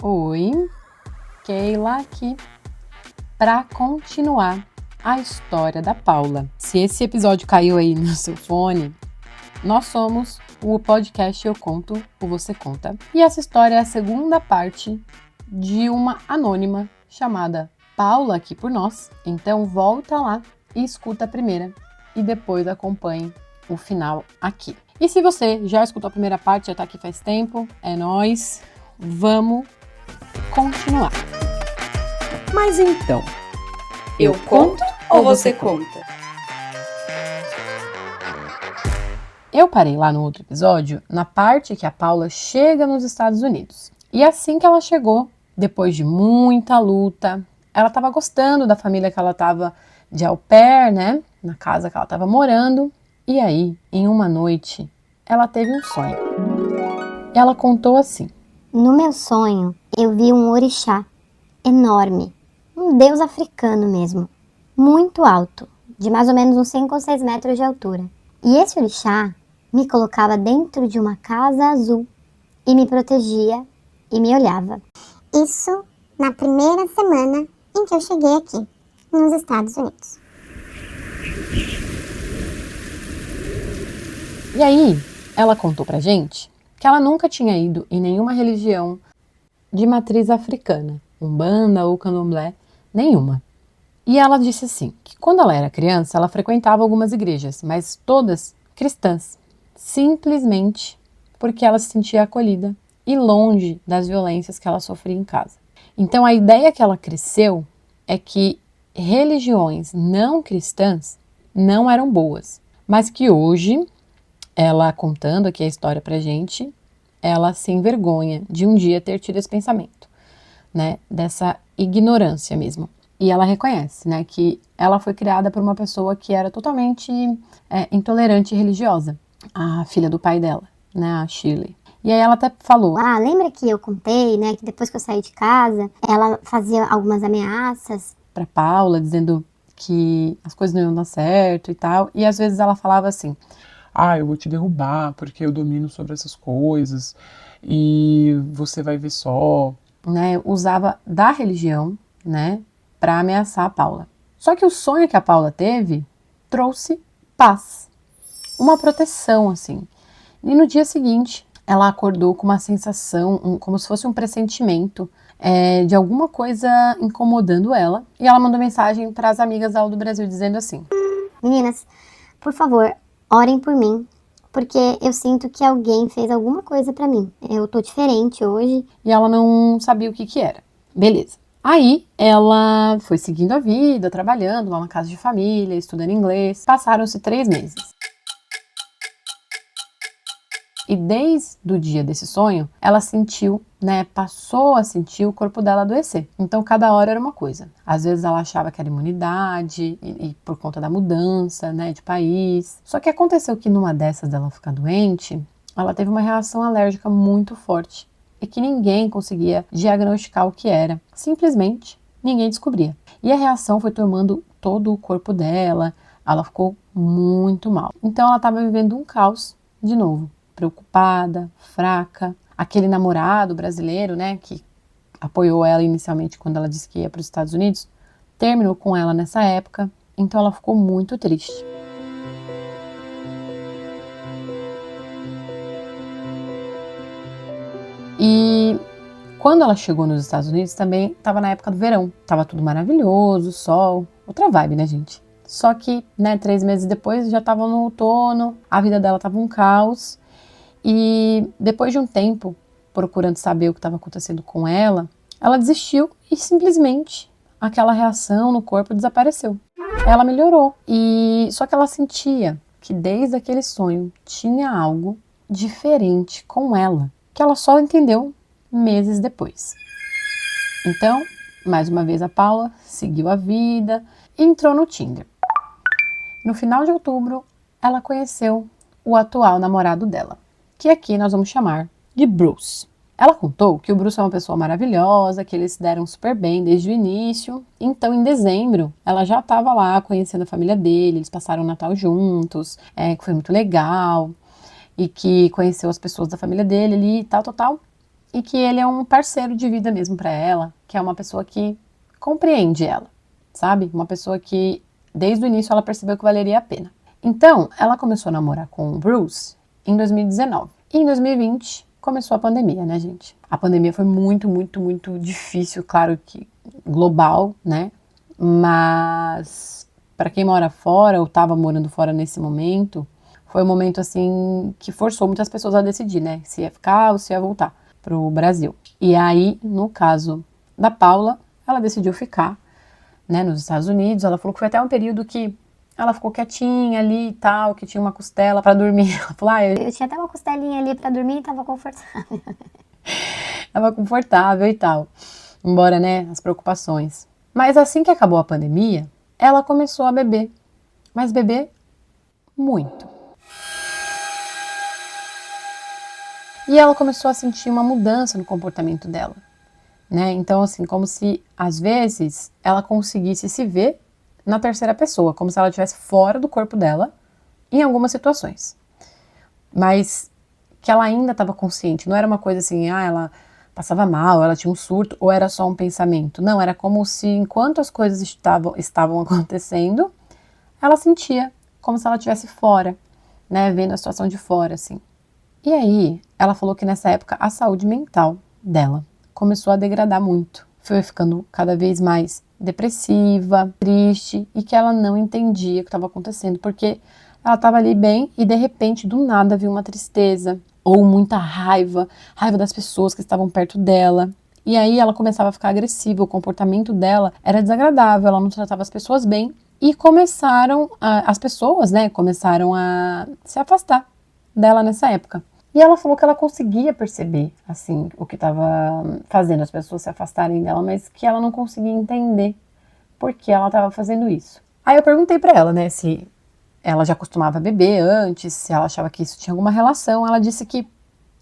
Oi, Keila aqui para continuar a história da Paula. Se esse episódio caiu aí no seu fone, nós somos o podcast Eu Conto, o Você Conta. E essa história é a segunda parte de uma anônima chamada Paula aqui por nós. Então volta lá e escuta a primeira e depois acompanhe o final aqui. E se você já escutou a primeira parte, já tá aqui faz tempo, é nóis, vamos continuar. Mas então, eu conto ou você conta? Eu parei lá no outro episódio, na parte que a Paula chega nos Estados Unidos. E assim que ela chegou, depois de muita luta, ela estava gostando da família que ela estava de au pair, né? Na casa que ela estava morando. E aí, em uma noite, ela teve um sonho. Ela contou assim: no meu sonho, eu vi um orixá enorme, um deus africano mesmo, muito alto, de mais ou menos uns 5 ou 6 metros de altura. E esse orixá me colocava dentro de uma casa azul e me protegia e me olhava. Isso na primeira semana em que eu cheguei aqui, nos Estados Unidos. E aí, ela contou pra gente que ela nunca tinha ido em nenhuma religião de matriz africana, umbanda ou candomblé, nenhuma. E ela disse assim, que quando ela era criança, ela frequentava algumas igrejas, mas todas cristãs, simplesmente porque ela se sentia acolhida e longe das violências que ela sofria em casa. Então a ideia que ela cresceu é que religiões não cristãs não eram boas, mas que hoje, ela contando aqui a história pra gente, ela se envergonha de um dia ter tido esse pensamento, né, dessa ignorância mesmo. E ela reconhece, né, que ela foi criada por uma pessoa que era totalmente intolerante e religiosa, a filha do pai dela, né, a Shirley. E aí ela até falou: lembra que eu contei, né, que depois que eu saí de casa, ela fazia algumas ameaças pra Paula, dizendo que as coisas não iam dar certo e tal, e às vezes ela falava assim: eu vou te derrubar porque eu domino sobre essas coisas e você vai ver só. Né, usava da religião, né, para ameaçar a Paula. Só que o sonho que a Paula teve trouxe paz, uma proteção, assim. E no dia seguinte, ela acordou com uma sensação, como se fosse um pressentimento de alguma coisa incomodando ela. E ela mandou mensagem para as amigas dela do Brasil, dizendo assim: meninas, por favor, orem por mim, porque eu sinto que alguém fez alguma coisa pra mim. Eu tô diferente hoje. E ela não sabia o que era. Beleza. Aí ela foi seguindo a vida, trabalhando lá na casa de família, estudando inglês. Passaram-se 3 meses. E desde o dia desse sonho, ela sentiu, né, passou a sentir o corpo dela adoecer. Então, cada hora era uma coisa. Às vezes ela achava que era imunidade, e por conta da mudança, né, de país. Só que aconteceu que numa dessas dela ficar doente, ela teve uma reação alérgica muito forte. E que ninguém conseguia diagnosticar o que era. Simplesmente, ninguém descobria. E a reação foi tomando todo o corpo dela, ela ficou muito mal. Então, ela estava vivendo um caos de novo. Preocupada, fraca. Aquele namorado brasileiro, né, que apoiou ela inicialmente quando ela disse que ia para os Estados Unidos, terminou com ela nessa época, então ela ficou muito triste. E quando ela chegou nos Estados Unidos também estava na época do verão, estava tudo maravilhoso, sol, outra vibe, né, gente? Só que, né, 3 meses depois já estava no outono, a vida dela estava um caos. E depois de um tempo, procurando saber o que estava acontecendo com ela desistiu e simplesmente aquela reação no corpo desapareceu. Ela melhorou. Só que ela sentia que desde aquele sonho tinha algo diferente com ela, que ela só entendeu meses depois. Então, mais uma vez a Paula seguiu a vida e entrou no Tinder. No final de outubro, ela conheceu o atual namorado dela, que aqui nós vamos chamar de Bruce. Ela contou que o Bruce é uma pessoa maravilhosa, que eles se deram super bem desde o início. Então, em dezembro, ela já estava lá conhecendo a família dele, eles passaram o Natal juntos, que foi muito legal, e que conheceu as pessoas da família dele ali e tal. e que ele é um parceiro de vida mesmo para ela, que é uma pessoa que compreende ela, sabe? Uma pessoa que desde o início ela percebeu que valeria a pena. Então, ela começou a namorar com o Bruce em 2019. E em 2020 começou a pandemia, né, gente? A pandemia foi muito, muito, muito difícil, claro que global, né? Mas para quem mora fora ou estava morando fora nesse momento, foi um momento assim que forçou muitas pessoas a decidir, né? Se ia ficar ou se ia voltar pro Brasil. E aí, no caso da Paula, ela decidiu ficar, né, nos Estados Unidos. Ela falou que foi até um período que ela ficou quietinha ali e tal, que tinha uma costela para dormir. Ela falou, Eu tinha até uma costelinha ali pra dormir e tava confortável. tava confortável e tal. Embora, né, as preocupações. Mas assim que acabou a pandemia, ela começou a beber. Mas beber muito. E ela começou a sentir uma mudança no comportamento dela, né? Então, assim, como se, às vezes, ela conseguisse se ver na terceira pessoa, como se ela estivesse fora do corpo dela, em algumas situações. Mas que ela ainda estava consciente, não era uma coisa assim, ela passava mal, ela tinha um surto, ou era só um pensamento. Não, era como se, enquanto as coisas estavam acontecendo, ela sentia como se ela estivesse fora, né? Vendo a situação de fora, assim. E aí, ela falou que nessa época a saúde mental dela começou a degradar muito. Foi ficando cada vez mais depressiva, triste e que ela não entendia o que estava acontecendo, porque ela estava ali bem e de repente, do nada, viu uma tristeza ou muita raiva, raiva das pessoas que estavam perto dela. E aí ela começava a ficar agressiva, o comportamento dela era desagradável, ela não tratava as pessoas bem e as pessoas, né, começaram a se afastar dela nessa época. E ela falou que ela conseguia perceber, assim, o que estava fazendo as pessoas se afastarem dela, mas que ela não conseguia entender por que ela estava fazendo isso. Aí eu perguntei pra ela, né, se ela já costumava beber antes, se ela achava que isso tinha alguma relação. Ela disse que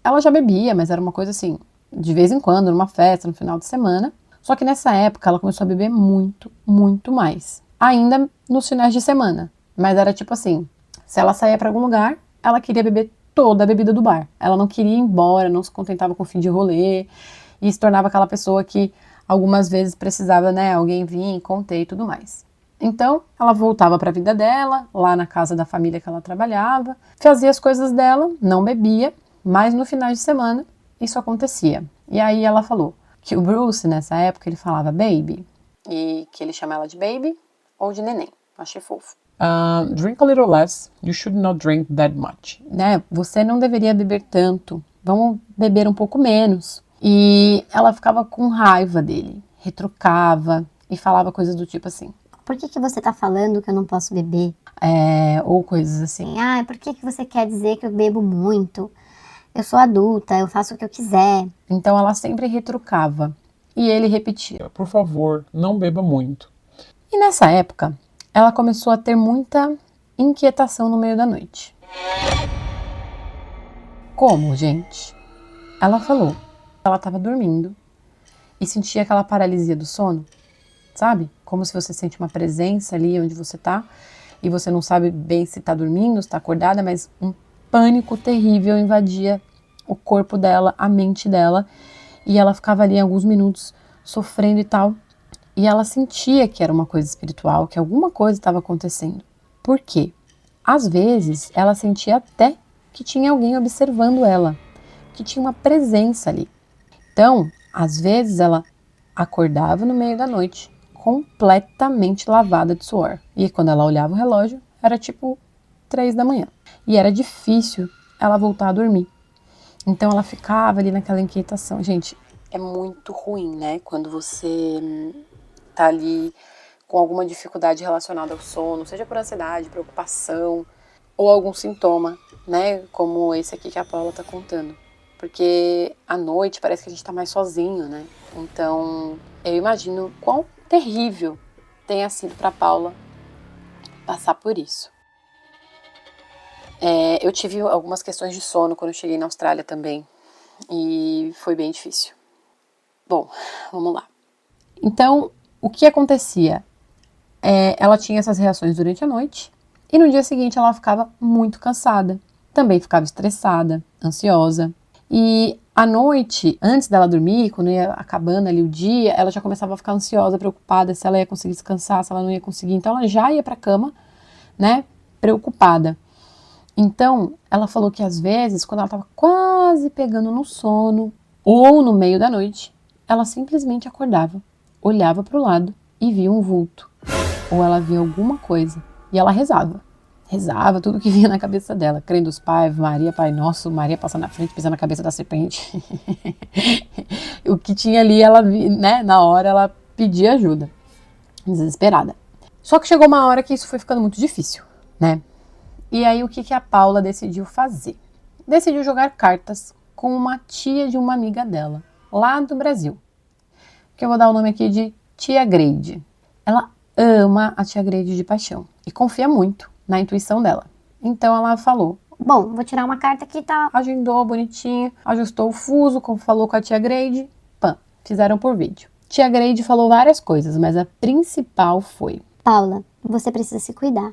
ela já bebia, mas era uma coisa assim, de vez em quando, numa festa, no final de semana. Só que nessa época ela começou a beber muito, muito mais. Ainda nos finais de semana. Mas era tipo assim, se ela saía pra algum lugar, ela queria beber toda a bebida do bar. Ela não queria ir embora, não se contentava com o fim de rolê. E se tornava aquela pessoa que algumas vezes precisava, né, alguém vir, conter e tudo mais. Então, ela voltava para a vida dela, lá na casa da família que ela trabalhava, fazia as coisas dela, não bebia, mas no final de semana isso acontecia. E aí ela falou que o Bruce, nessa época, ele falava baby, e que ele chama ela de baby ou de neném. Achei fofo. Drink a little less. You should not drink that much. Né? Você não deveria beber tanto. Vamos beber um pouco menos. E ela ficava com raiva dele, retrucava e falava coisas do tipo assim. Por que você tá falando que eu não posso beber? Ou coisas assim. Por que você quer dizer que eu bebo muito? Eu sou adulta, eu faço o que eu quiser. Então ela sempre retrucava. E ele repetia. Por favor, não beba muito. E nessa época, ela começou a ter muita inquietação no meio da noite. Como, gente? Ela falou que ela estava dormindo e sentia aquela paralisia do sono, sabe? Como se você sente uma presença ali onde você tá e você não sabe bem se tá dormindo, se tá acordada, mas um pânico terrível invadia o corpo dela, a mente dela, e ela ficava ali alguns minutos sofrendo e tal. E ela sentia que era uma coisa espiritual, que alguma coisa estava acontecendo. Por quê? Às vezes, ela sentia até que tinha alguém observando ela, que tinha uma presença ali. Então, às vezes, ela acordava no meio da noite, completamente lavada de suor. E quando ela olhava o relógio, era tipo 3 da manhã. E era difícil ela voltar a dormir. Então, ela ficava ali naquela inquietação. Gente, é muito ruim, né? Quando você tá ali com alguma dificuldade relacionada ao sono, seja por ansiedade, preocupação ou algum sintoma, né? Como esse aqui que a Paula tá contando. Porque à noite parece que a gente tá mais sozinho, né? Então, eu imagino quão terrível tenha sido pra Paula passar por isso. Eu tive algumas questões de sono quando eu cheguei na Austrália também. E foi bem difícil. Bom, vamos lá. Então, o que acontecia? Ela tinha essas reações durante a noite e no dia seguinte ela ficava muito cansada. Também ficava estressada, ansiosa. E À noite, antes dela dormir, quando ia acabando ali o dia, ela já começava a ficar ansiosa, preocupada se ela ia conseguir descansar, se ela não ia conseguir. Então ela já ia pra cama, né, preocupada. Então ela falou que às vezes, quando ela estava quase pegando no sono, ou no meio da noite, ela simplesmente acordava, olhava pro lado e via um vulto. Ou ela via alguma coisa. E ela rezava. Rezava tudo que vinha na cabeça dela. Crendo os Pai, Maria, Pai Nosso, Maria passa na frente, pisa na cabeça da serpente. O que tinha ali, ela, né, na hora ela pedia ajuda. Desesperada. Só que chegou uma hora que isso foi ficando muito difícil, né? E aí o que a Paula decidiu fazer? Decidiu jogar cartas com uma tia de uma amiga dela, lá do Brasil. Que eu vou dar o nome aqui de Tia Greide. Ela ama a Tia Greide de paixão e confia muito na intuição dela. Então ela falou, Bom, vou tirar uma carta aqui, tá? agendou bonitinho, ajustou o fuso, como falou com a Tia Greide, pã, fizeram por vídeo. Tia Greide falou várias coisas, mas a principal foi: Paula, você precisa se cuidar.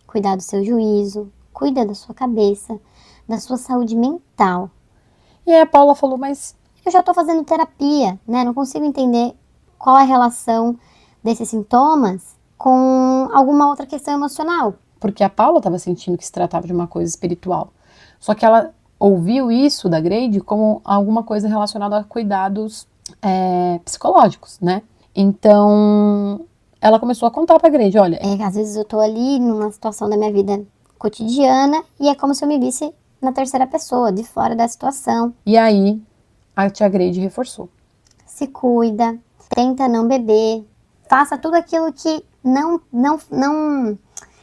Cuidar do seu juízo, cuida da sua cabeça, da sua saúde mental. E aí a Paula falou, mas Eu já tô fazendo terapia, né? Não consigo entender qual a relação desses sintomas com alguma outra questão emocional. porque a Paula estava sentindo que se tratava de uma coisa espiritual. Só que ela ouviu isso da Greide como alguma coisa relacionada a cuidados psicológicos, né? Então, ela começou a contar pra Greide, olha, Às vezes eu tô ali numa situação da minha vida cotidiana e é como se eu me visse na terceira pessoa, de fora da situação. e aí a tia Greide reforçou. Se cuida, tenta não beber, faça tudo aquilo que não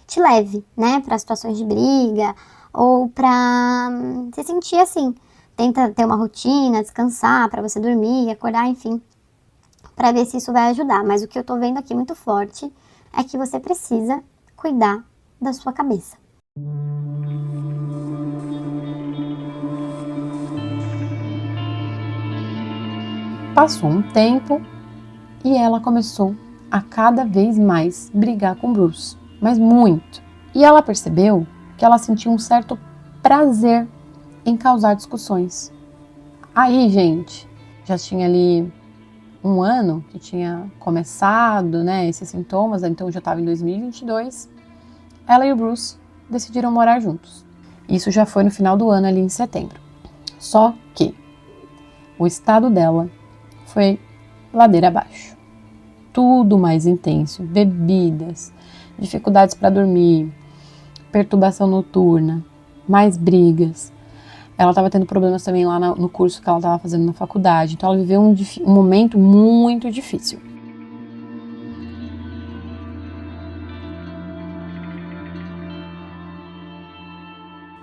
te leve, né, para situações de briga ou para se sentir assim. Tenta ter uma rotina, descansar para você dormir, acordar, enfim, para ver se isso vai ajudar. Mas o que eu tô vendo aqui muito forte é que você precisa cuidar da sua cabeça. Passou um tempo e ela começou a cada vez mais brigar com Bruce, mas muito. E ela percebeu que ela sentia um certo prazer em causar discussões. Aí, gente, já tinha ali um ano que tinha começado, né, esses sintomas, então já estava em 2022. Ela e o Bruce decidiram morar juntos. Isso já foi no final do ano, ali em setembro. Só que o estado dela foi ladeira abaixo. Tudo mais intenso, bebidas, dificuldades para dormir, perturbação noturna, mais brigas. Ela estava tendo problemas também lá no curso que ela estava fazendo na faculdade. Então ela viveu um momento muito difícil.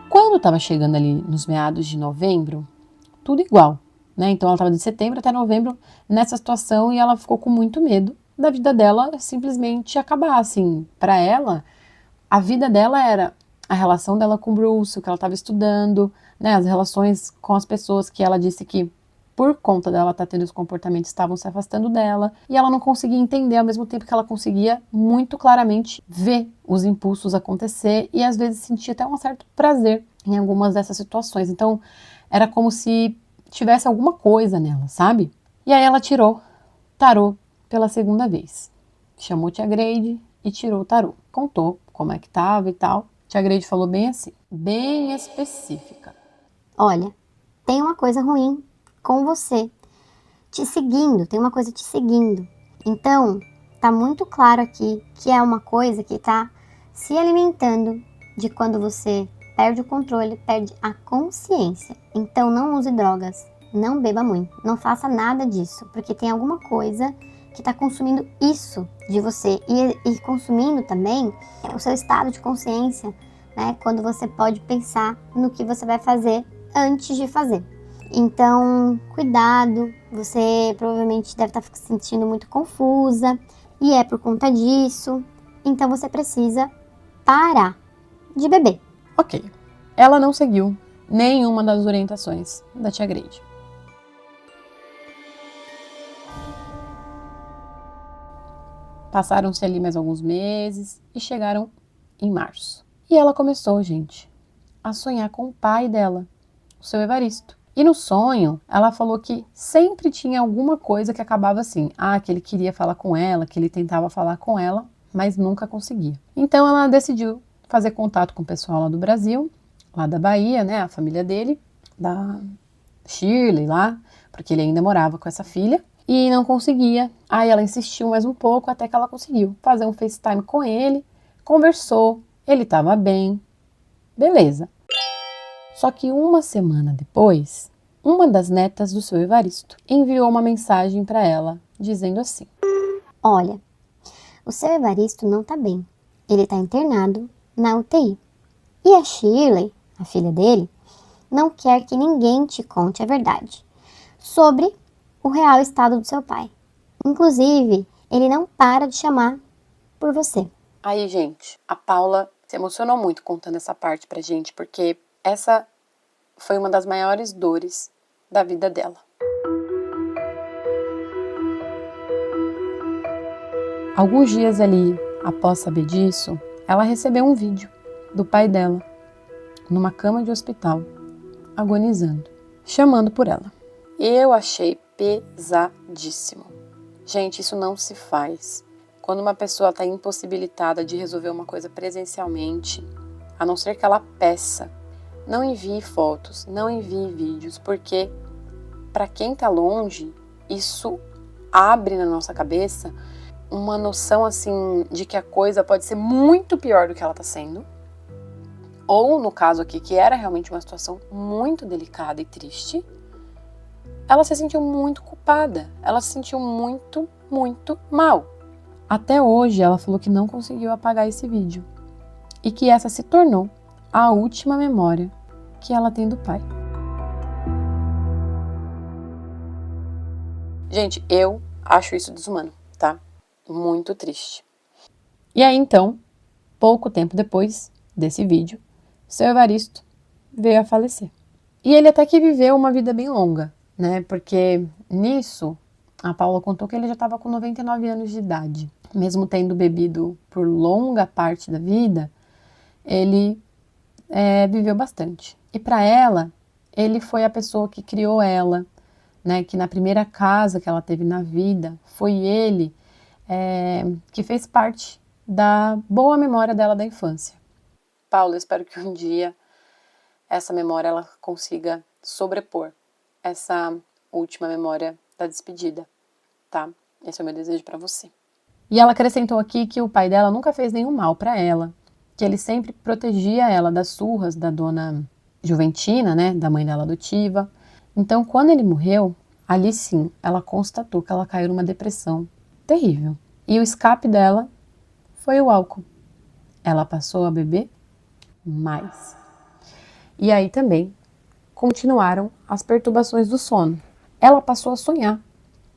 Quando estava chegando ali nos meados de novembro, tudo igual, né? Então ela estava de setembro até novembro nessa situação e ela ficou com muito medo da vida dela simplesmente acabar, assim. Para ela, a vida dela era a relação dela com o Bruce, o que ela estava estudando, né? As relações com as pessoas que ela disse que, por conta dela estar tendo esse comportamento, estavam se afastando dela. E ela não conseguia entender, ao mesmo tempo que ela conseguia muito claramente ver os impulsos acontecer e às vezes sentia até um certo prazer em algumas dessas situações. Então, era como se tivesse alguma coisa nela, sabe? E aí ela tirou tarô pela segunda vez. Chamou Tia Greide e tirou o tarô. Contou como é que tava e tal. Tia Greide falou bem assim, bem específica. Olha, tem uma coisa ruim com você, te seguindo, tem uma coisa te seguindo. Então, tá muito claro aqui que é uma coisa que tá se alimentando de quando você perde o controle, perde a consciência. Então, não use drogas, não beba muito, não faça nada disso, porque tem alguma coisa que está consumindo isso de você e consumindo também o seu estado de consciência, né? Quando você pode pensar no que você vai fazer antes de fazer. Então, cuidado, você provavelmente deve estar se sentindo muito confusa e é por conta disso. Então, você precisa parar de beber. Ok, ela não seguiu nenhuma das orientações da Tia Greide. Passaram-se ali mais alguns meses e chegaram em março. E ela começou, gente, a sonhar com o pai dela, o seu Evaristo. E no sonho, ela falou que sempre tinha alguma coisa que acabava assim. Que ele queria falar com ela, que ele tentava falar com ela, mas nunca conseguia. Então ela decidiu fazer contato com o pessoal lá do Brasil, lá da Bahia, né, a família dele, da Shirley lá, porque ele ainda morava com essa filha, e não conseguia. Aí ela insistiu mais um pouco até que ela conseguiu fazer um FaceTime com ele, conversou, ele estava bem, beleza. Só que uma semana depois, uma das netas do seu Evaristo enviou uma mensagem para ela, dizendo assim: Olha, o seu Evaristo não tá bem. Ele tá internado na UTI. E a Shirley, a filha dele, não quer que ninguém te conte a verdade sobre o real estado do seu pai. Inclusive, ele não para de chamar por você. Aí, gente, a Paula se emocionou muito contando essa parte pra gente, porque essa foi uma das maiores dores da vida dela. Alguns dias ali, após saber disso, ela recebeu um vídeo do pai dela, numa cama de hospital, agonizando, chamando por ela. Eu achei pesadíssimo. Gente, isso não se faz. Quando uma pessoa está impossibilitada de resolver uma coisa presencialmente, a não ser que ela peça, não envie fotos, não envie vídeos, porque para quem está longe, isso abre na nossa cabeça uma noção assim de que a coisa pode ser muito pior do que ela está sendo. Ou no caso aqui, que era realmente uma situação muito delicada e triste, ela se sentiu muito culpada, ela se sentiu muito, muito mal. Até hoje ela falou que não conseguiu apagar esse vídeo e que essa se tornou a última memória que ela tem do pai. Gente, eu acho isso desumano, tá? Muito triste. E aí então, pouco tempo depois desse vídeo, seu Evaristo veio a falecer. E ele até que viveu uma vida bem longa, né? Porque nisso, a Paula contou que ele já estava com 99 anos de idade. Mesmo tendo bebido por longa parte da vida, ele viveu bastante. E para ela, ele foi a pessoa que criou ela, né? Que na primeira casa que ela teve na vida, foi ele que fez parte da boa memória dela da infância. Paula, eu espero que um dia essa memória ela consiga sobrepor essa última memória da despedida, tá? Esse é o meu desejo para você. E ela acrescentou aqui que o pai dela nunca fez nenhum mal para ela, que ele sempre protegia ela das surras da dona Juventina, né, da mãe dela adotiva. Então, quando ele morreu, ali sim, ela constatou que ela caiu numa depressão terrível. E o escape dela foi o álcool. Ela passou a beber mais. E aí também continuaram as perturbações do sono. Ela passou a sonhar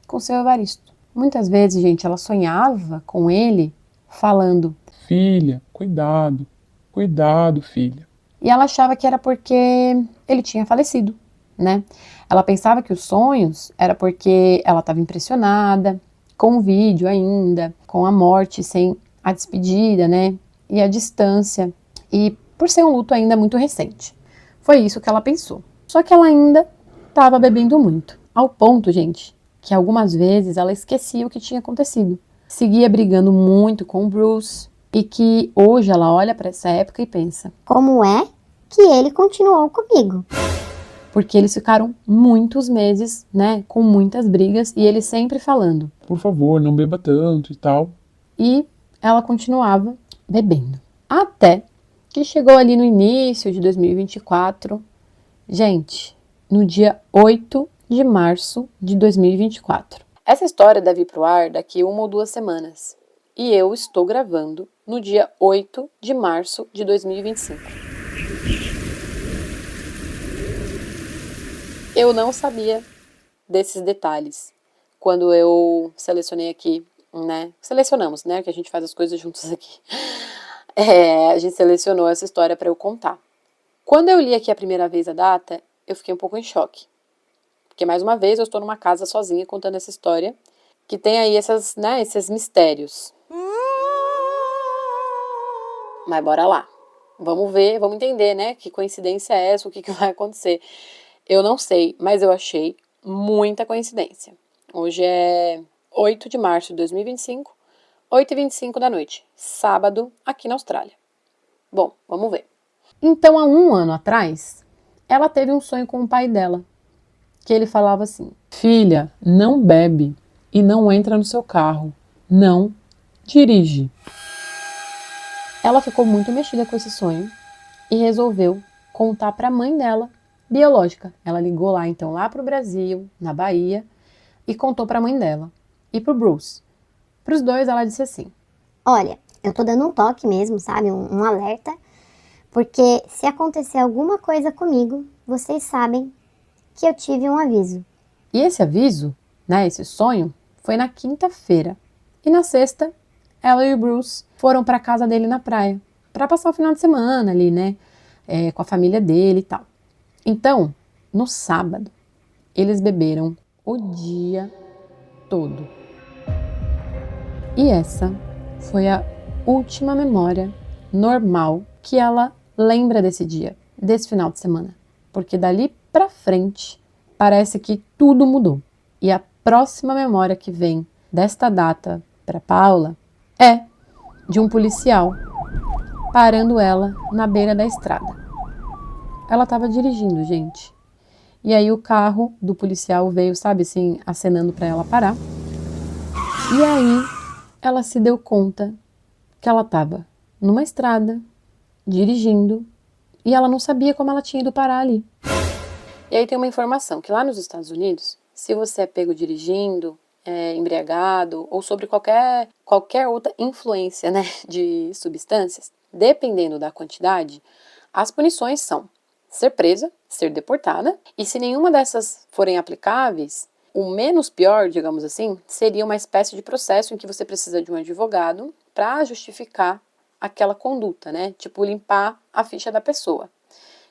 com seu Evaristo. Muitas vezes, gente, ela sonhava com ele falando: Filha, cuidado, cuidado, filha. E ela achava que era porque ele tinha falecido, né? Ela pensava que os sonhos era porque ela estava impressionada com o vídeo ainda, com a morte sem a despedida, né? E a distância. E por ser um luto ainda muito recente. Foi isso que ela pensou. Só que ela ainda estava bebendo muito. Ao ponto, gente, que algumas vezes ela esquecia o que tinha acontecido. Seguia brigando muito com o Bruce. E que hoje ela olha para essa época e pensa: Como é que ele continuou comigo? Porque eles ficaram muitos meses, né, com muitas brigas e ele sempre falando. Por favor, não beba tanto e tal. E ela continuava bebendo. Até que chegou ali no início de 2024, gente, no dia 8 de março de 2024. Essa história deve ir pro ar daqui 1 ou 2 semanas. E eu estou gravando no dia 8 de março de 2025. Eu não sabia desses detalhes quando eu selecionei aqui, né? Selecionamos, né? Que a gente faz as coisas juntos aqui. A gente selecionou essa história para eu contar. Quando eu li aqui a primeira vez a data, eu fiquei um pouco em choque. Porque, mais uma vez, eu estou numa casa sozinha contando essa história, que tem aí esses mistérios. Mas bora lá. Vamos ver, vamos entender, né? Que coincidência é essa, o que vai acontecer. Eu não sei, mas eu achei muita coincidência. Hoje é 8 de março de 2025, 8h25 da noite, sábado, aqui na Austrália. Bom, vamos ver. Então, há um ano atrás, ela teve um sonho com o pai dela, que ele falava assim: filha, não bebe e não entra no seu carro, não dirige. Ela ficou muito mexida com esse sonho e resolveu contar para a mãe dela, biológica. Ela ligou lá então lá para o Brasil, na Bahia, e contou para a mãe dela e para o Bruce. Para os dois ela disse assim: Olha, eu tô dando um toque mesmo, sabe? Um alerta. Porque se acontecer alguma coisa comigo, vocês sabem que eu tive um aviso. E esse aviso, né, esse sonho, foi na quinta-feira. E na sexta, ela e o Bruce foram para casa dele na praia, para passar o final de semana ali, né, com a família dele e tal. Então, no sábado, eles beberam o dia todo. E essa foi a última memória normal que ela lembra desse dia, desse final de semana. Porque dali pra frente, parece que tudo mudou. E a próxima memória que vem desta data para Paula é de um policial parando ela na beira da estrada. Ela estava dirigindo, gente. E aí o carro do policial veio, sabe assim, acenando para ela parar. E aí ela se deu conta que ela estava numa estrada, dirigindo, e ela não sabia como ela tinha ido parar ali. E aí tem uma informação, que lá nos Estados Unidos, se você é pego dirigindo, embriagado, ou sobre qualquer outra influência, né, de substâncias, dependendo da quantidade, as punições são ser presa, ser deportada, e se nenhuma dessas forem aplicáveis, o menos pior, digamos assim, seria uma espécie de processo em que você precisa de um advogado para justificar aquela conduta, né? Tipo, limpar a ficha da pessoa.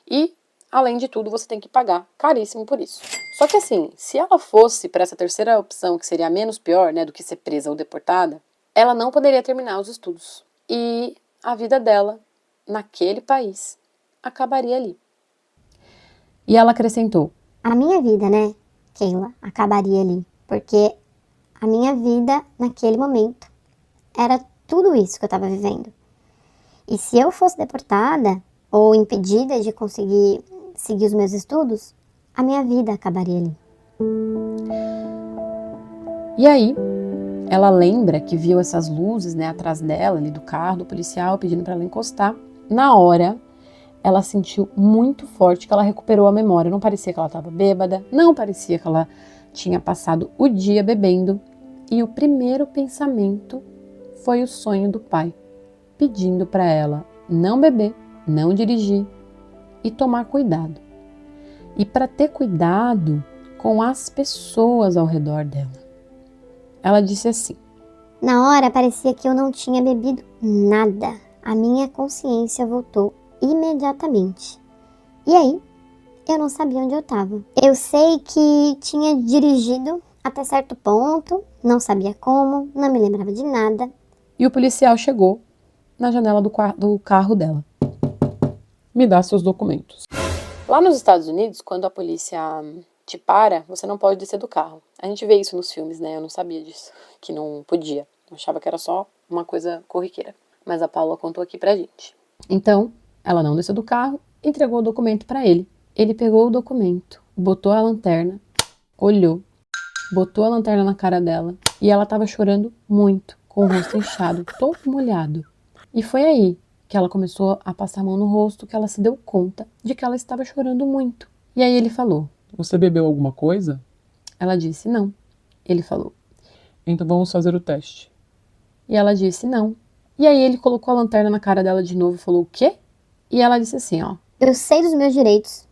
E, além de tudo, você tem que pagar caríssimo por isso. Só que assim, se ela fosse para essa terceira opção, que seria a menos pior, né, do que ser presa ou deportada, ela não poderia terminar os estudos. E a vida dela, naquele país, acabaria ali. E ela acrescentou: A minha vida, né, Keila, acabaria ali. Porque a minha vida, naquele momento, era tudo isso que eu estava vivendo. E se eu fosse deportada ou impedida de conseguir seguir os meus estudos, a minha vida acabaria ali. E aí, ela lembra que viu essas luzes, né, atrás dela, ali do carro do policial, pedindo para ela encostar. Na hora, ela sentiu muito forte que ela recuperou a memória. Não parecia que ela estava bêbada, não parecia que ela tinha passado o dia bebendo. E o primeiro pensamento foi o sonho do pai, pedindo para ela não beber, não dirigir e tomar cuidado. E para ter cuidado com as pessoas ao redor dela. Ela disse assim: Na hora parecia que eu não tinha bebido nada. A minha consciência voltou imediatamente. E aí, eu não sabia onde eu estava. Eu sei que tinha dirigido até certo ponto, não sabia como, não me lembrava de nada. E o policial chegou na janela do carro dela. Me dá seus documentos. Lá nos Estados Unidos, quando a polícia te para, você não pode descer do carro. A gente vê isso nos filmes, né? Eu não sabia disso, que não podia. Eu achava que era só uma coisa corriqueira. Mas a Paula contou aqui pra gente. Então, ela não desceu do carro, entregou o documento pra ele. Ele pegou o documento, botou a lanterna, olhou, botou a lanterna na cara dela e ela tava chorando muito, com o rosto inchado, todo molhado. E foi aí que ela começou a passar a mão no rosto, que ela se deu conta de que ela estava chorando muito. E aí ele falou: Você bebeu alguma coisa? Ela disse não. Ele falou: Então vamos fazer o teste. E ela disse não. E aí ele colocou a lanterna na cara dela de novo e falou: o quê? E ela disse assim, ó: Eu sei dos meus direitos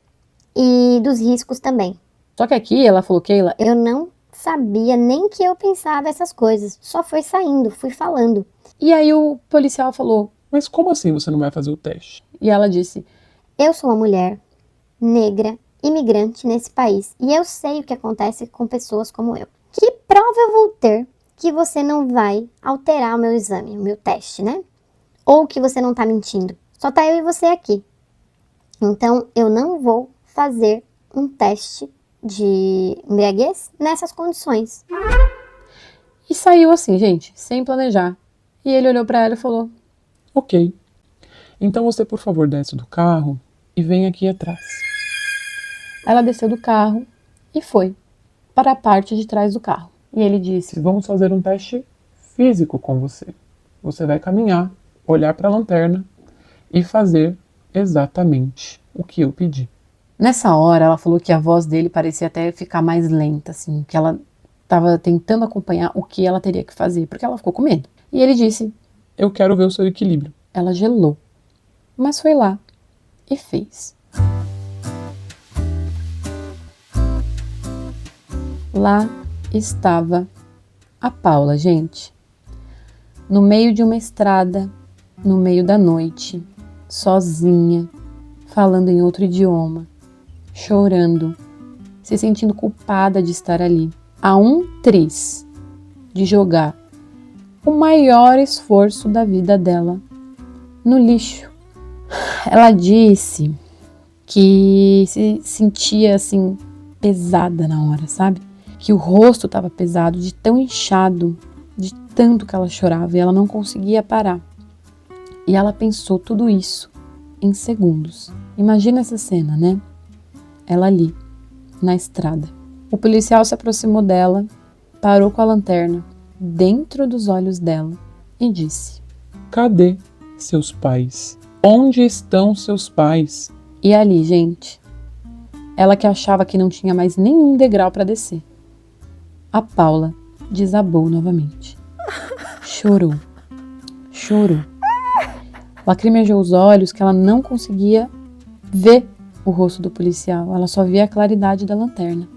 e dos riscos também. Só que aqui ela falou: Keila, Eu não sabia nem que eu pensava essas coisas. Só foi saindo, fui falando. E aí o policial falou: Mas como assim você não vai fazer o teste? e ela disse: Eu sou uma mulher negra, imigrante nesse país. E eu sei o que acontece com pessoas como eu. Que prova eu vou ter que você não vai alterar o meu exame, o meu teste, né? Ou que você não tá mentindo. Só tá eu e você aqui. Então, eu não vou fazer um teste de embriaguez nessas condições. E saiu assim, gente, sem planejar. E ele olhou pra ela e falou: Ok. Então você, por favor, desce do carro e vem aqui atrás. Ela desceu do carro e foi para a parte de trás do carro. E ele disse: Vamos fazer um teste físico com você. Você vai caminhar, olhar para a lanterna e fazer exatamente o que eu pedi. Nessa hora, ela falou que a voz dele parecia até ficar mais lenta, assim, que ela estava tentando acompanhar o que ela teria que fazer, porque ela ficou com medo. E ele disse: Eu quero ver o seu equilíbrio. Ela gelou, mas foi lá e fez. Lá estava a Paula, gente, no meio de uma estrada, no meio da noite, sozinha, falando em outro idioma, chorando, se sentindo culpada de estar ali, a um triz de jogar o maior esforço da vida dela no lixo. Ela disse que se sentia assim pesada na hora, sabe? Que o rosto estava pesado, de tão inchado, de tanto que ela chorava e ela não conseguia parar. E ela pensou tudo isso em segundos. Imagina essa cena, né? Ela ali, na estrada. O policial se aproximou dela, parou com a lanterna dentro dos olhos dela e disse: Cadê seus pais? Onde estão seus pais? E ali, gente, ela que achava que não tinha mais nenhum degrau para descer, a Paula desabou novamente. Chorou, chorou. Lacrimejou os olhos que ela não conseguia ver o rosto do policial, ela só via a claridade da lanterna.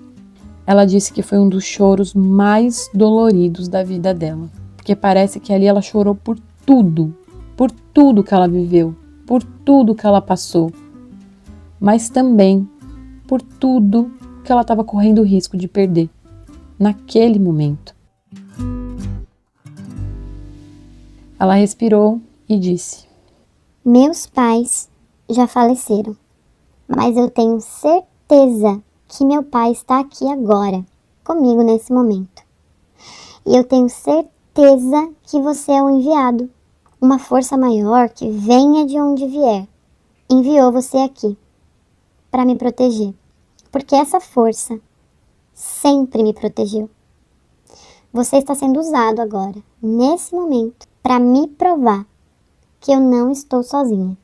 Ela disse que foi um dos choros mais doloridos da vida dela, porque parece que ali ela chorou por tudo que ela viveu, por tudo que ela passou, mas também por tudo que ela estava correndo o risco de perder naquele momento. Ela respirou e disse: Meus pais já faleceram, mas eu tenho certeza que meu pai está aqui agora, comigo nesse momento. E eu tenho certeza que você é o enviado. Uma força maior que venha de onde vier enviou você aqui para me proteger, porque essa força sempre me protegeu. Você está sendo usado agora, nesse momento, para me provar que eu não estou sozinha.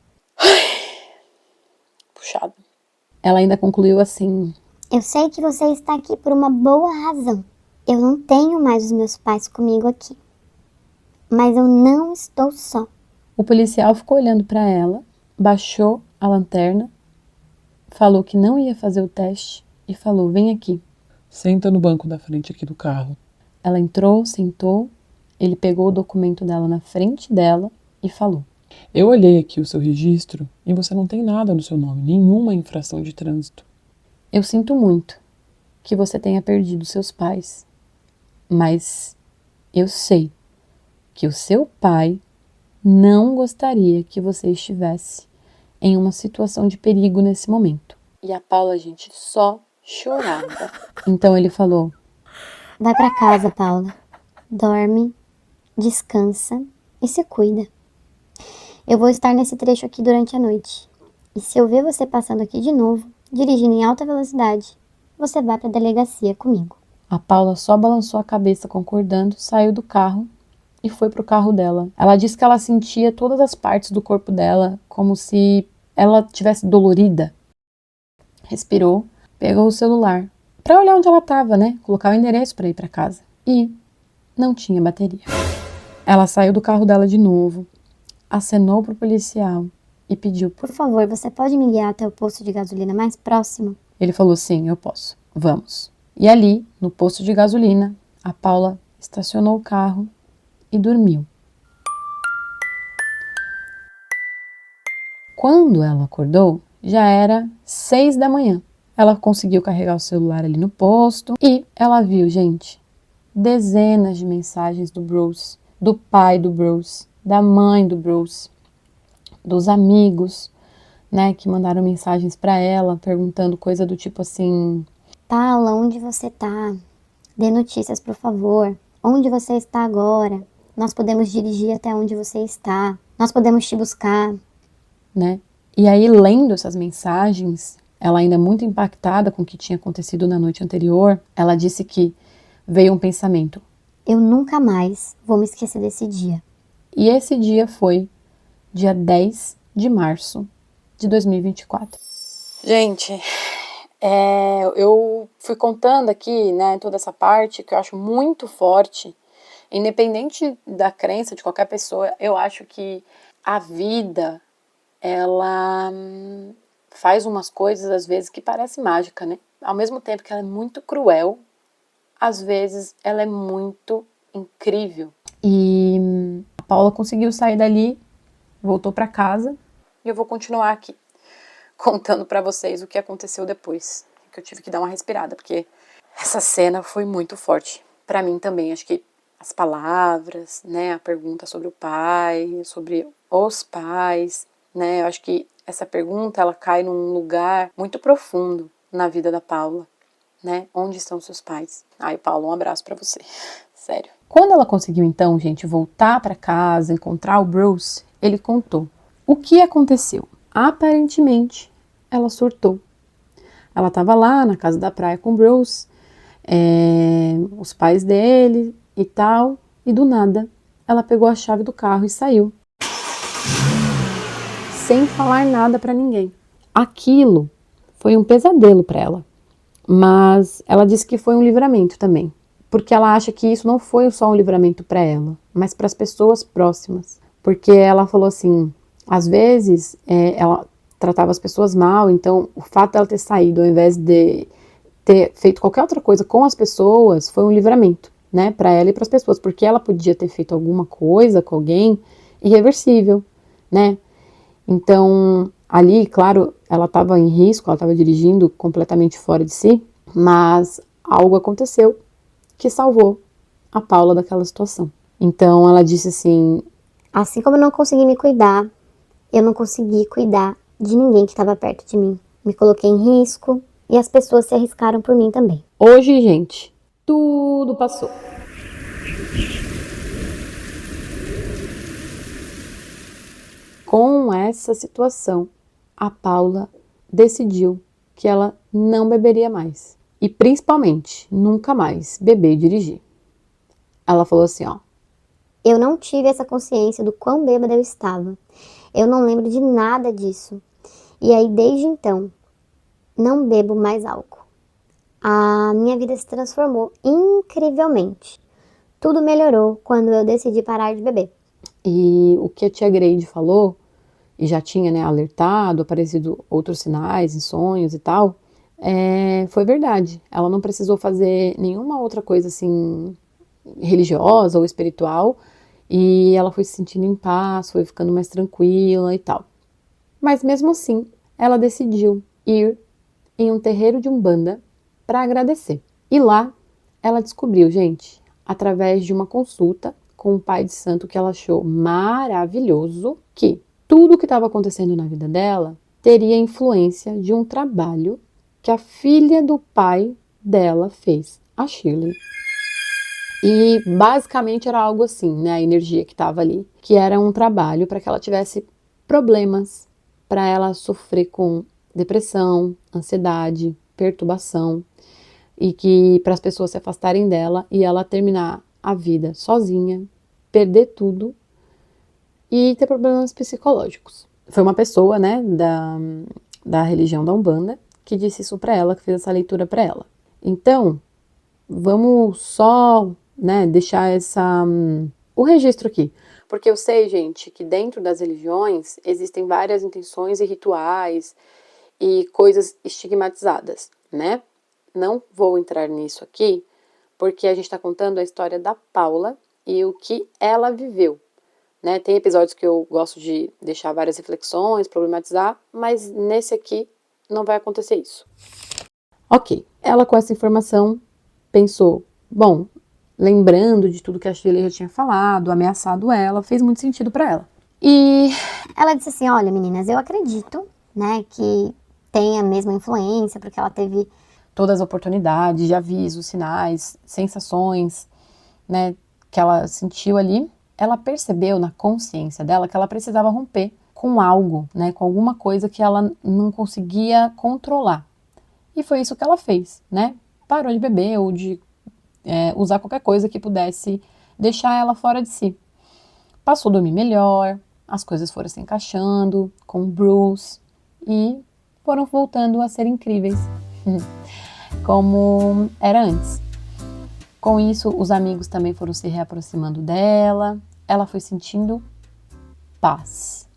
Puxado. Ela ainda concluiu assim: Eu sei que você está aqui por uma boa razão. Eu não tenho mais os meus pais comigo aqui. Mas eu não estou só. O policial ficou olhando para ela, baixou a lanterna, falou que não ia fazer o teste e falou: Vem aqui. Senta no banco da frente aqui do carro. Ela entrou, sentou, ele pegou o documento dela na frente dela e falou: Eu olhei aqui o seu registro e você não tem nada no seu nome, nenhuma infração de trânsito. Eu sinto muito que você tenha perdido seus pais, mas eu sei que o seu pai não gostaria que você estivesse em uma situação de perigo nesse momento. E a Paula, gente, só chorava. Então ele falou: Vai para casa, Paula. Dorme, descansa e se cuida. Eu vou estar nesse trecho aqui durante a noite. E se eu ver você passando aqui de novo, dirigindo em alta velocidade, você vai para a delegacia comigo. A Paula só balançou a cabeça concordando, saiu do carro e foi pro carro dela. Ela disse que ela sentia todas as partes do corpo dela como se ela tivesse dolorida. Respirou, pegou o celular para olhar onde ela estava, né? Colocar o endereço para ir para casa. E não tinha bateria. Ela saiu do carro dela de novo, acenou pro policial e pediu: Por favor, você pode me guiar até o posto de gasolina mais próximo? Ele falou: sim, eu posso. Vamos. E ali, no posto de gasolina, a Paula estacionou o carro e dormiu. Quando ela acordou, já era 6 da manhã. Ela conseguiu carregar o celular ali no posto e ela viu, gente, dezenas de mensagens do Bruce, do pai do Bruce, da mãe do Bruce, dos amigos, né, que mandaram mensagens para ela perguntando coisa do tipo assim: Paula, onde você tá? Dê notícias, por favor. Onde você está agora? Nós podemos dirigir até onde você está. Nós podemos te buscar. né? E aí, lendo essas mensagens, ela ainda muito impactada com o que tinha acontecido na noite anterior, ela disse que veio um pensamento. Eu nunca mais vou me esquecer desse dia. E esse dia foi dia 10 de março de 2024. Gente, eu fui contando aqui, né, toda essa parte que eu acho muito forte. Independente da crença de qualquer pessoa, eu acho que a vida, ela faz umas coisas, às vezes, que parece mágica, né? Ao mesmo tempo que ela é muito cruel, às vezes ela é muito incrível. E a Paula conseguiu sair dali, voltou para casa, e eu vou continuar aqui contando para vocês o que aconteceu depois, que eu tive que dar uma respirada, porque essa cena foi muito forte para mim também. Acho que as palavras, né, a pergunta sobre o pai, sobre os pais, né, eu acho que essa pergunta, ela cai num lugar muito profundo na vida da Paula, né, onde estão seus pais? Ai, Paula, um abraço para você, sério. Quando ela conseguiu então, gente, voltar para casa, encontrar o Bruce, ele contou o que aconteceu. Aparentemente, ela surtou. Ela estava lá na casa da praia com o Bruce, os pais dele e tal, e do nada ela pegou a chave do carro e saiu. Sem falar nada para ninguém. Aquilo foi um pesadelo para ela, mas ela disse que foi um livramento também, porque ela acha que isso não foi só um livramento para ela, mas para as pessoas próximas, porque ela falou assim, às vezes ela tratava as pessoas mal, então o fato dela ter saído ao invés de ter feito qualquer outra coisa com as pessoas foi um livramento, né, para ela e para as pessoas, porque ela podia ter feito alguma coisa com alguém irreversível, né? Então, ali, claro, ela estava em risco, ela estava dirigindo completamente fora de si, mas algo aconteceu que salvou a Paula daquela situação. Então, ela disse assim: Assim como eu não consegui me cuidar, eu não consegui cuidar de ninguém que estava perto de mim. Me coloquei em risco e as pessoas se arriscaram por mim também. hoje, gente, tudo passou. Com essa situação, a Paula decidiu que ela não beberia mais. E principalmente, nunca mais beber e dirigir. Ela falou assim, ó: Eu não tive essa consciência do quão bêbada eu estava. Eu não lembro de nada disso. E aí, desde então, não bebo mais álcool. A minha vida se transformou incrivelmente. Tudo melhorou quando eu decidi parar de beber. E o que a tia Grade falou, e já tinha, né, alertado, aparecido outros sinais em sonhos e tal, foi verdade. Ela não precisou fazer nenhuma outra coisa assim religiosa ou espiritual, e ela foi se sentindo em paz, foi ficando mais tranquila e tal. Mas mesmo assim, ela decidiu ir em um terreiro de Umbanda para agradecer. E lá ela descobriu, gente, através de uma consulta com um pai de santo que ela achou maravilhoso, que tudo o que estava acontecendo na vida dela teria influência de um trabalho que a filha do pai dela fez, a Shirley. E basicamente era algo assim, né, a energia que estava ali, que era um trabalho para que ela tivesse problemas, para ela sofrer com depressão, ansiedade, perturbação, e que para as pessoas se afastarem dela e ela terminar a vida sozinha, perder tudo e ter problemas psicológicos. Foi uma pessoa, né, da religião da Umbanda que disse isso para ela, que fez essa leitura para ela. Então, vamos só, né, deixar o registro aqui. Porque eu sei, gente, que dentro das religiões existem várias intenções e rituais e coisas estigmatizadas, né? Não vou entrar nisso aqui, porque a gente está contando a história da Paula e o que ela viveu, né? Tem episódios que eu gosto de deixar várias reflexões, problematizar, mas nesse aqui não vai acontecer isso. Ok, ela com essa informação pensou, bom, lembrando de tudo que a Shirley já tinha falado, ameaçado ela, fez muito sentido para ela. E Ela disse assim, olha meninas, eu acredito né, que tem a mesma influência, porque ela teve todas as oportunidades de avisos, sinais, sensações, né, que ela sentiu ali, ela percebeu na consciência dela que ela precisava romper com algo, né, com alguma coisa que ela não conseguia controlar. E foi isso que ela fez, né? Parou de beber ou de usar qualquer coisa que pudesse deixar ela fora de si. Passou a dormir melhor, as coisas foram se encaixando com o Bruce e foram voltando a ser incríveis, como era antes. Com isso, os amigos também foram se reaproximando dela, ela foi sentindo paz.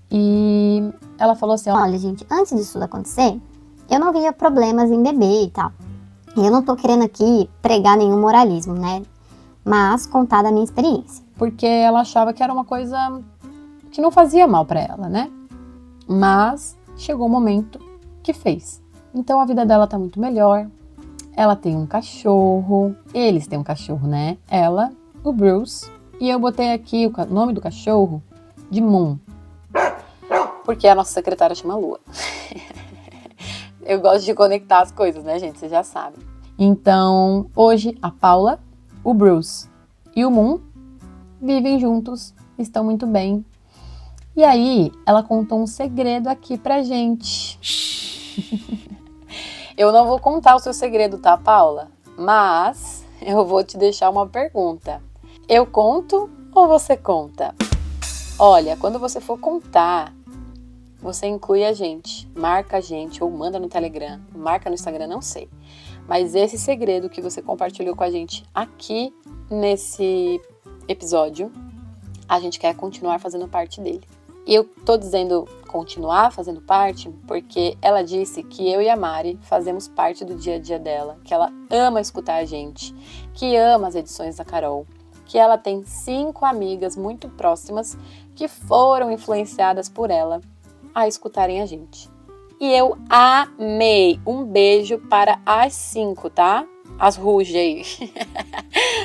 E ela falou assim, olha gente, antes disso tudo acontecer, eu não via problemas em beber e tal. E eu não tô querendo aqui pregar nenhum moralismo, né? Mas contar da minha experiência. Porque ela achava que era uma coisa que não fazia mal pra ela, né? Mas chegou o momento que fez. Então a vida dela tá muito melhor. Ela tem um cachorro. Eles têm um cachorro, né? Ela, o Bruce. E eu botei aqui o nome do cachorro de Moon. Porque a nossa secretária chama Lua. Eu gosto de conectar as coisas, né, gente? Vocês já sabem. Então, hoje, a Paula, o Bruce e o Moon vivem juntos, estão muito bem. E aí, ela contou um segredo aqui pra gente. Eu não vou contar o seu segredo, tá, Paula? Mas eu vou te deixar uma pergunta. Eu conto ou você conta? Olha, quando você for contar, você inclui a gente, marca a gente ou manda no Telegram, marca no Instagram, não sei. Mas esse segredo que você compartilhou com a gente aqui nesse episódio, a gente quer continuar fazendo parte dele. E eu tô dizendo continuar fazendo parte porque ela disse que eu e a Mari fazemos parte do dia a dia dela, que ela ama escutar a gente, que ama as edições da Carol, que ela tem 5 amigas muito próximas que foram influenciadas por ela a escutarem a gente. E eu amei. Um beijo para as 5, tá? As Ruge aí.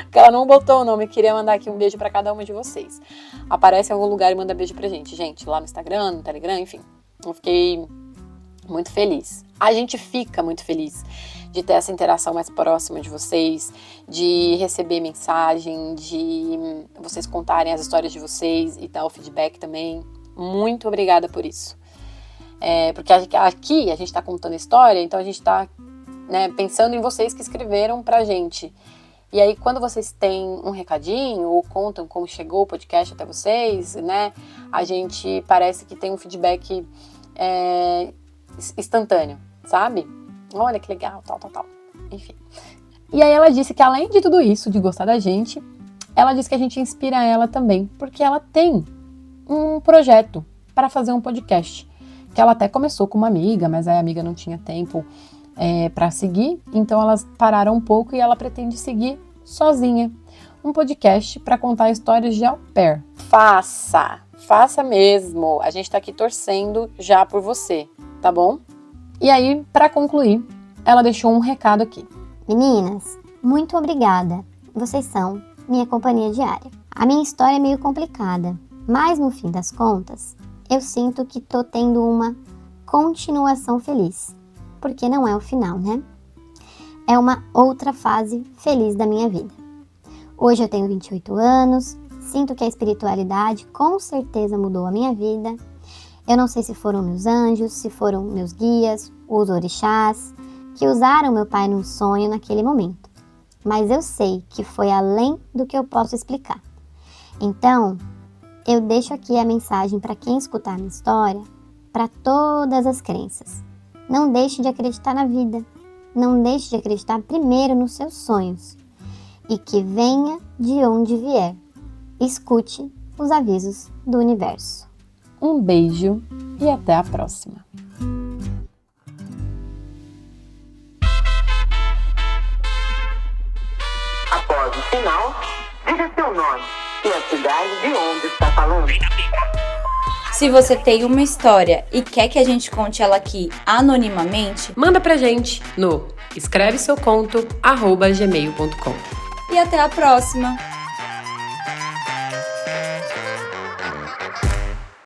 Porque ela não botou o nome, eu queria mandar aqui um beijo para cada uma de vocês. Aparece em algum lugar e manda beijo pra gente. Gente, lá no Instagram, no Telegram, enfim. Eu fiquei muito feliz. A gente fica muito feliz de ter essa interação mais próxima de vocês, de receber mensagem, de vocês contarem as histórias de vocês e dar o feedback também. Muito obrigada por isso. Porque aqui a gente está contando a história, então a gente está, né, pensando em vocês que escreveram pra gente. E aí, quando vocês têm um recadinho ou contam como chegou o podcast até vocês, né, a gente parece que tem um feedback instantâneo, sabe? Olha que legal, tal. Enfim. E aí ela disse que além de tudo isso, de gostar da gente, ela disse que a gente inspira ela também, porque ela tem um projeto para fazer um podcast, que ela até começou com uma amiga, mas a amiga não tinha tempo para seguir, então elas pararam um pouco e ela pretende seguir sozinha. Um podcast para contar histórias de au pair. Faça mesmo. A gente tá aqui torcendo já por você, tá bom? E aí, para concluir, ela deixou um recado aqui. Meninas, muito obrigada. Vocês são minha companhia diária. A minha história é meio complicada, mas no fim das contas, eu sinto que tô tendo uma continuação feliz. Porque não é o final, né? É uma outra fase feliz da minha vida. Hoje eu tenho 28 anos, sinto que a espiritualidade com certeza mudou a minha vida. Eu não sei se foram meus anjos, se foram meus guias, os orixás, que usaram meu pai num sonho naquele momento. Mas eu sei que foi além do que eu posso explicar. Então, eu deixo aqui a mensagem para quem escutar minha história, para todas as crenças. Não deixe de acreditar na vida. Não deixe de acreditar primeiro nos seus sonhos. E que venha de onde vier. Escute os avisos do universo. Um beijo e até a próxima. Após o sinal, diga seu nome e a cidade de onde está falando. Se você tem uma história e quer que a gente conte ela aqui anonimamente, manda pra gente no escreveseuconto@gmail.com. e até a próxima!